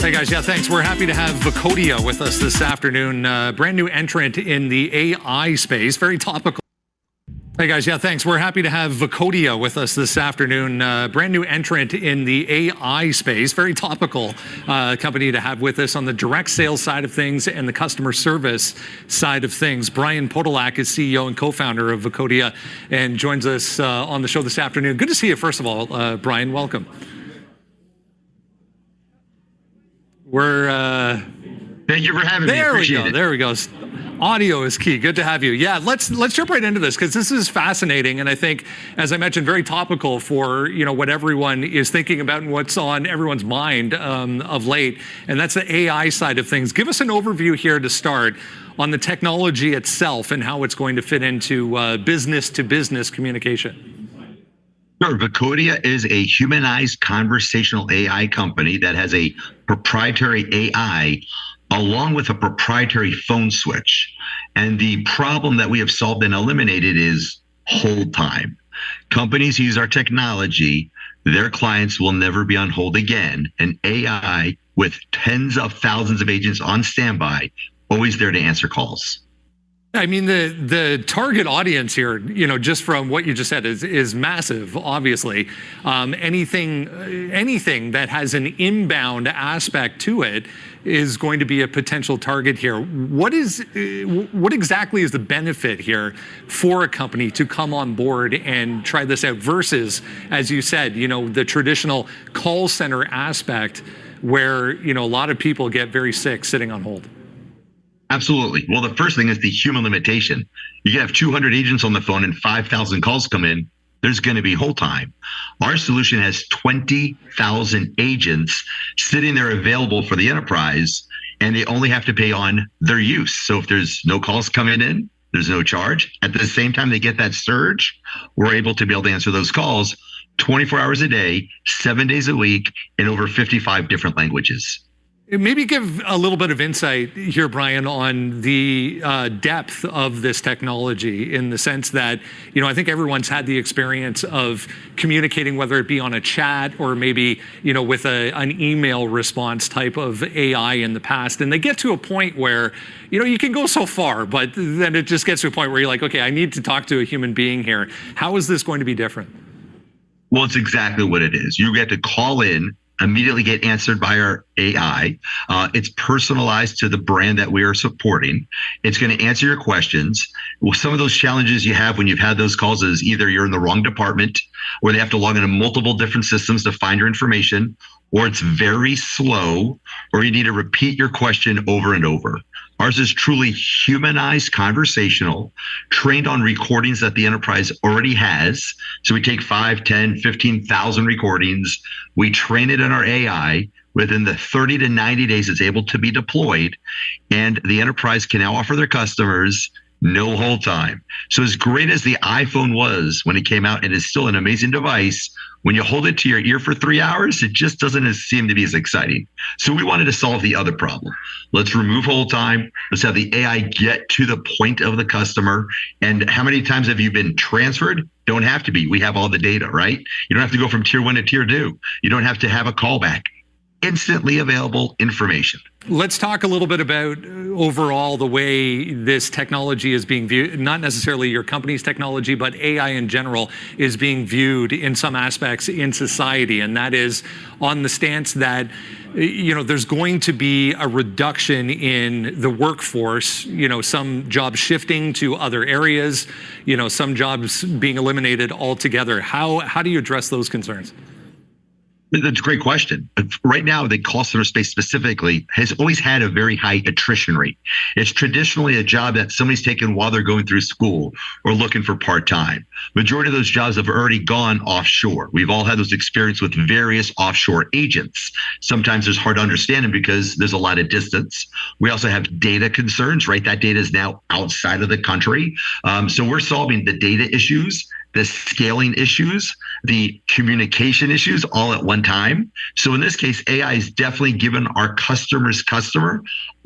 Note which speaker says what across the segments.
Speaker 1: Hey guys, yeah, thanks. We're happy to have Vocodia with us this afternoon. Brand new entrant in the AI space, very topical. Hey guys, yeah, thanks. We're happy to have Vocodia with us this afternoon. Brand new entrant in the AI space, very topical company to have with us on the direct sales side of things and the customer service side of things. Brian Podolak is CEO and co-founder of Vocodia and joins us on the show this afternoon. Good to see you, first of all, Brian. Welcome.
Speaker 2: Thank you for having me. Appreciate it.
Speaker 1: There we go. Audio is key. Good to have you. Yeah, let's jump right into this because this is fascinating, and I think, as I mentioned, very topical for what everyone is thinking about and what's on everyone's mind of late, and that's the AI side of things. Give us an overview here to start on the technology itself and how it's going to fit into business-to-business communication.
Speaker 2: Sure. Vocodia is a humanized conversational AI company that has a proprietary AI along with a proprietary phone switch. And the problem that we have solved and eliminated is hold time. Companies use our technology, their clients will never be on hold again. And AI with tens of thousands of agents on standby, always there to answer calls.
Speaker 1: I mean, the target audience here, just from what you just said, is massive. Obviously, anything that has an inbound aspect to it is going to be a potential target here. What exactly is the benefit here for a company to come on board and try this out versus, as you said, the traditional call center aspect where a lot of people get very sick sitting on hold?
Speaker 2: Absolutely. Well, the first thing is the human limitation. You can have 200 agents on the phone and 5,000 calls come in. There's going to be hold time. Our solution has 20,000 agents sitting there available for the enterprise, and they only have to pay on their use. So if there's no calls coming in, there's no charge. At the same time they get that surge, we're able to be able to answer those calls 24 hours a day, 7 days a week, in over 55 different languages.
Speaker 1: Maybe give a little bit of insight here, Brian, on the depth of this technology in the sense that, I think everyone's had the experience of communicating, whether it be on a chat or maybe, with an email response type of AI in the past. And they get to a point where, you can go so far, but then it just gets to a point where you're like, okay, I need to talk to a human being here. How is this going to be different?
Speaker 2: Well, it's exactly what it is. You get to call in, immediately get answered by our AI. It's personalized to the brand that we are supporting. It's going to answer your questions. Well, some of those challenges you have when you've had those calls is either you're in the wrong department, or they have to log into multiple different systems to find your information, or it's very slow, or you need to repeat your question over and over. Ours is truly humanized, conversational, trained on recordings that the enterprise already has. So we take 5, 10, 15,000 recordings. We train it in our AI. Within the 30 to 90 days, it's able to be deployed. And the enterprise can now offer their customers no hold time. So as great as the iPhone was when it came out, it is still an amazing device. When you hold it to your ear for 3 hours, it just doesn't seem to be as exciting. So we wanted to solve the other problem. Let's remove hold time. Let's have the AI get to the point of the customer. And how many times have you been transferred? Don't have to be. We have all the data, right? You don't have to go from tier 1 to tier 2. You don't have to have a callback. Instantly available information.
Speaker 1: Let's talk a little bit about overall the way this technology is being viewed, not necessarily your company's technology, but AI in general is being viewed in some aspects in society. And that is on the stance that, there's going to be a reduction in the workforce, some jobs shifting to other areas, some jobs being eliminated altogether. How do you address those concerns?
Speaker 2: That's a great question. Right now, the call center space specifically has always had a very high attrition rate. It's traditionally a job that somebody's taken while they're going through school or looking for part-time. Majority of those jobs have already gone offshore. We've all had those experiences with various offshore agents. Sometimes it's hard to understand them because there's a lot of distance. We also have data concerns, right? That data is now outside of the country. So we're solving the data issues the scaling issues, the communication issues all at one time. So in this case, AI is definitely given our customer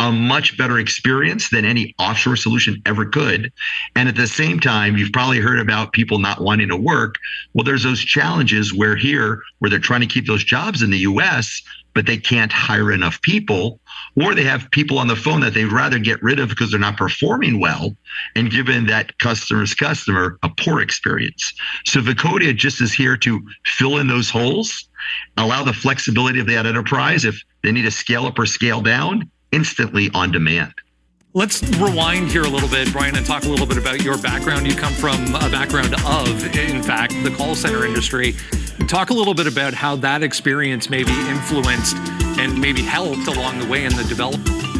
Speaker 2: a much better experience than any offshore solution ever could. And at the same time, you've probably heard about people not wanting to work. Well, there's those challenges where they're trying to keep those jobs in the US, but they can't hire enough people, or they have people on the phone that they'd rather get rid of because they're not performing well and given that customer a poor experience. So Vocodia just is here to fill in those holes, allow the flexibility of that enterprise if they need to scale up or scale down instantly on demand.
Speaker 1: Let's rewind here a little bit, Brian, and talk a little bit about your background. You come from a background of, in fact, the call center industry. Talk a little bit about how that experience maybe influenced and maybe helped along the way in the development.